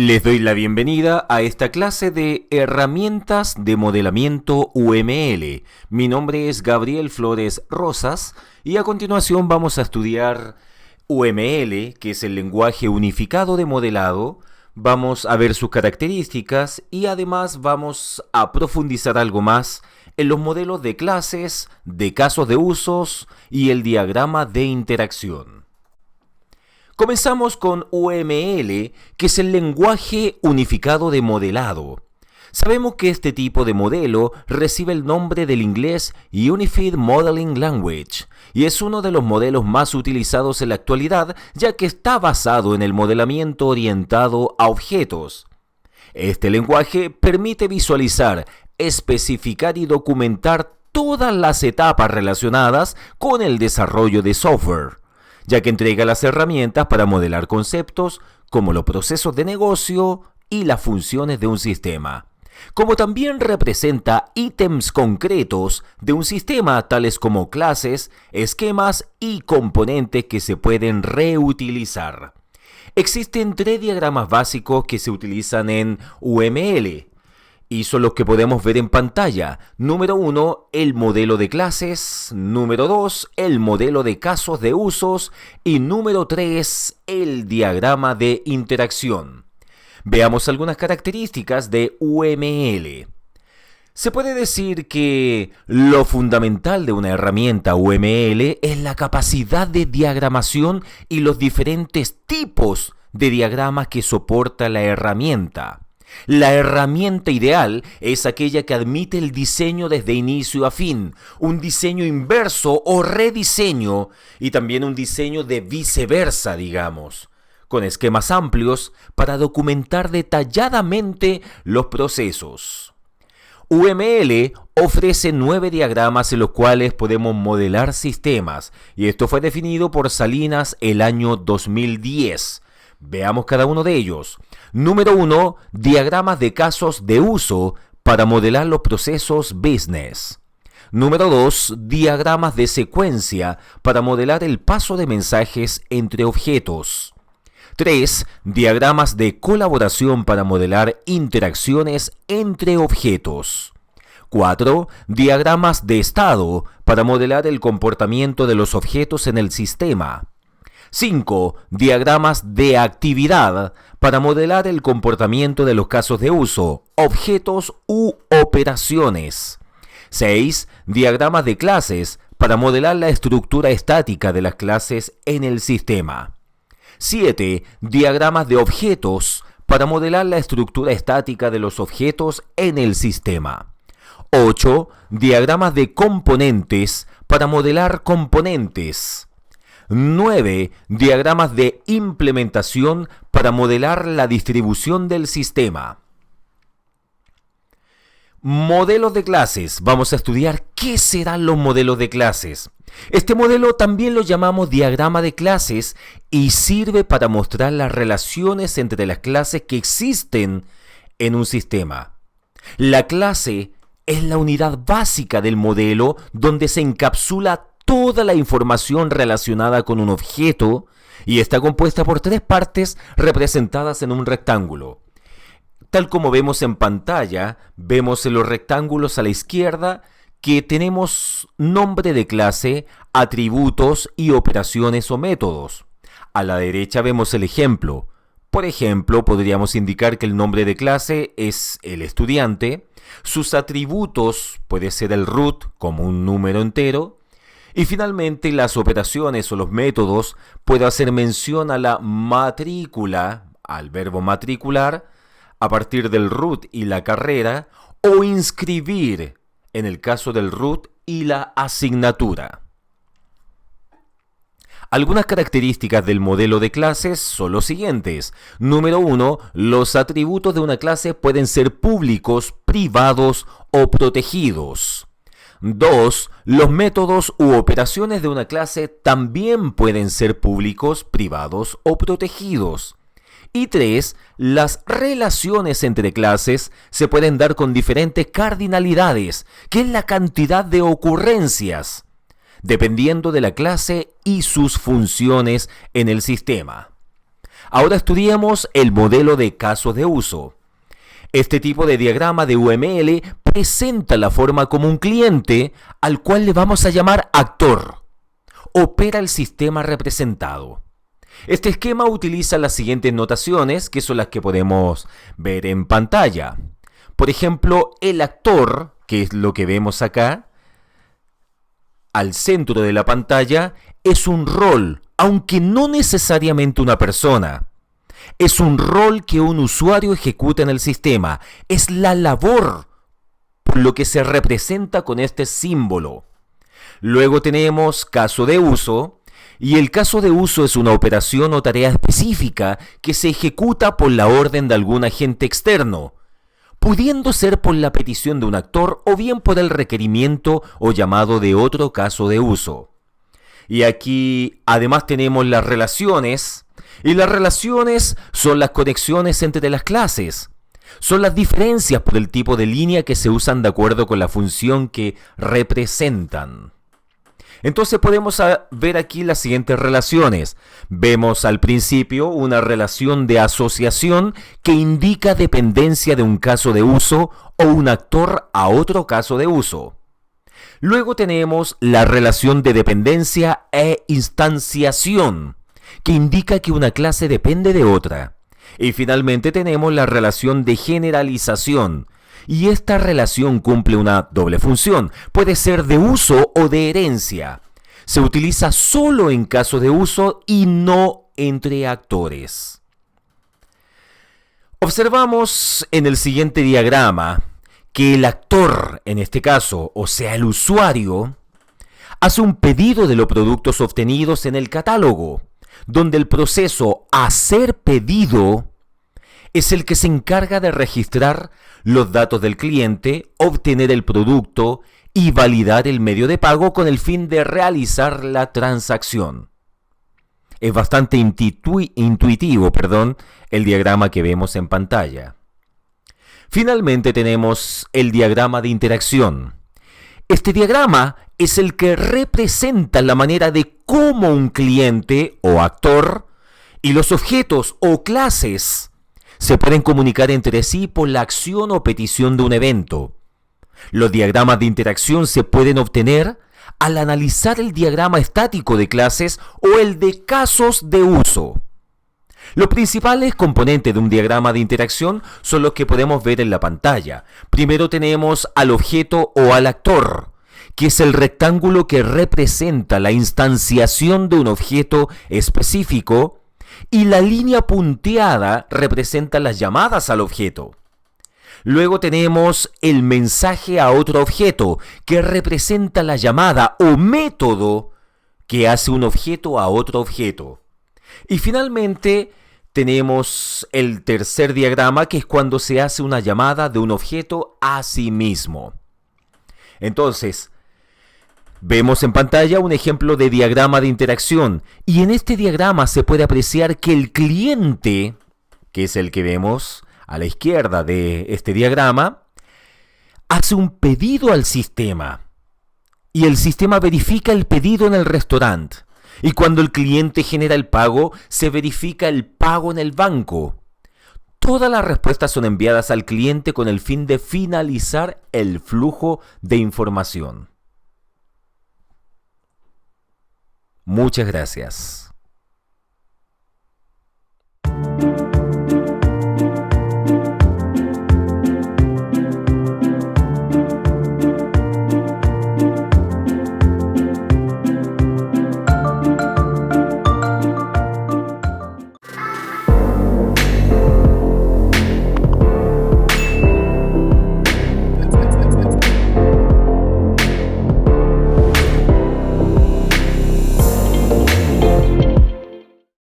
Les doy la bienvenida a esta clase de herramientas de modelamiento UML. Mi nombre es Gabriel Flores Rosas y a continuación vamos a estudiar UML, que es el lenguaje unificado de modelado. Vamos a ver sus características y además vamos a profundizar algo más en los modelos de clases, de casos de usos y el diagrama de interacción. Comenzamos con UML, que es el lenguaje unificado de modelado. Sabemos que este tipo de modelo recibe el nombre del inglés Unified Modeling Language y es uno de los modelos más utilizados en la actualidad, ya que está basado en el modelamiento orientado a objetos. Este lenguaje permite visualizar, especificar y documentar todas las etapas relacionadas con el desarrollo de software, ya que entrega las herramientas para modelar conceptos como los procesos de negocio y las funciones de un sistema, como también representa ítems concretos de un sistema tales como clases, esquemas y componentes que se pueden reutilizar. Existen 3 diagramas básicos que se utilizan en UML y son los que podemos ver en pantalla. Número 1, el modelo de clases. Número 2, el modelo de casos de usos. Y número 3, el diagrama de interacción. Veamos algunas características de UML. Se puede decir que lo fundamental de una herramienta UML es la capacidad de diagramación y los diferentes tipos de diagramas que soporta la herramienta. La herramienta ideal es aquella que admite el diseño desde inicio a fin, un diseño inverso o rediseño y también un diseño de viceversa, digamos, con esquemas amplios para documentar detalladamente los procesos. UML ofrece 9 diagramas en los cuales podemos modelar sistemas y esto fue definido por Salinas el año 2010. Veamos cada uno de ellos. Número 1, diagramas de casos de uso para modelar los procesos business. Número 2, diagramas de secuencia para modelar el paso de mensajes entre objetos. 3, diagramas de colaboración para modelar interacciones entre objetos. 4, diagramas de estado para modelar el comportamiento de los objetos en el sistema. 5. Diagramas de actividad para modelar el comportamiento de los casos de uso, objetos u operaciones. 6. Diagramas de clases para modelar la estructura estática de las clases en el sistema. 7. Diagramas de objetos para modelar la estructura estática de los objetos en el sistema. 8. Diagramas de componentes para modelar componentes. 9. Diagramas de implementación para modelar la distribución del sistema. Modelos de clases. Vamos a estudiar qué serán los modelos de clases. Este modelo también lo llamamos diagrama de clases y sirve para mostrar las relaciones entre las clases que existen en un sistema. La clase es la unidad básica del modelo donde se encapsula toda la información relacionada con un objeto y está compuesta por 3 partes representadas en un rectángulo. Tal como vemos en pantalla, vemos en los rectángulos a la izquierda que tenemos nombre de clase, atributos y operaciones o métodos. A la derecha vemos el ejemplo. Por ejemplo, podríamos indicar que el nombre de clase es el estudiante, sus atributos puede ser el root como un número entero, y finalmente las operaciones o los métodos pueden hacer mención a la matrícula, al verbo matricular, a partir del root y la carrera, o inscribir, en el caso del root y la asignatura. Algunas características del modelo de clases son los siguientes. Número 1, los atributos de una clase pueden ser públicos, privados o protegidos. 2. Los métodos u operaciones de una clase también pueden ser públicos, privados o protegidos. Y 3. Las relaciones entre clases se pueden dar con diferentes cardinalidades, que es la cantidad de ocurrencias, dependiendo de la clase y sus funciones en el sistema. Ahora estudiamos el modelo de casos de uso. Este tipo de diagrama de UML presenta la forma como un cliente, al cual le vamos a llamar actor, opera el sistema representado. Este esquema utiliza las siguientes notaciones, que son las que podemos ver en pantalla. Por ejemplo, el actor, que es lo que vemos acá, al centro de la pantalla, es un rol, aunque no necesariamente una persona. Es un rol que un usuario ejecuta en el sistema. Es la labor, por lo que se representa con este símbolo. Luego tenemos caso de uso, y el caso de uso es una operación o tarea específica que se ejecuta por la orden de algún agente externo, pudiendo ser por la petición de un actor o bien por el requerimiento o llamado de otro caso de uso. Y aquí además tenemos las relaciones, y las relaciones son las conexiones entre las clases. Son las diferencias por el tipo de línea que se usan de acuerdo con la función que representan. Entonces podemos ver aquí las siguientes relaciones. Vemos al principio una relación de asociación que indica dependencia de un caso de uso o un actor a otro caso de uso. Luego tenemos la relación de dependencia e instanciación, que indica que una clase depende de otra. Y finalmente tenemos la relación de generalización, y esta relación cumple una doble función. Puede ser de uso o de herencia. Se utiliza solo en caso de uso y no entre actores. Observamos en el siguiente diagrama que el actor, en este caso, o sea el usuario, hace un pedido de los productos obtenidos en el catálogo, donde el proceso hacer pedido es el que se encarga de registrar los datos del cliente, obtener el producto y validar el medio de pago con el fin de realizar la transacción. Es bastante intuitivo, el diagrama que vemos en pantalla. Finalmente tenemos el diagrama de interacción. Este diagrama es el que representa la manera de cómo un cliente o actor y los objetos o clases se pueden comunicar entre sí por la acción o petición de un evento. Los diagramas de interacción se pueden obtener al analizar el diagrama estático de clases o el de casos de uso. Los principales componentes de un diagrama de interacción son los que podemos ver en la pantalla. Primero tenemos al objeto o al actor, que es el rectángulo que representa la instanciación de un objeto específico, y la línea punteada representa las llamadas al objeto. Luego tenemos el mensaje a otro objeto, que representa la llamada o método que hace un objeto a otro objeto. Y finalmente tenemos el tercer diagrama, que es cuando se hace una llamada de un objeto a sí mismo. Entonces, vemos en pantalla un ejemplo de diagrama de interacción, y en este diagrama se puede apreciar que el cliente, que es el que vemos a la izquierda de este diagrama, hace un pedido al sistema, y el sistema verifica el pedido en el restaurante. Y cuando el cliente genera el pago, se verifica el pago en el banco. Todas las respuestas son enviadas al cliente con el fin de finalizar el flujo de información. Muchas gracias.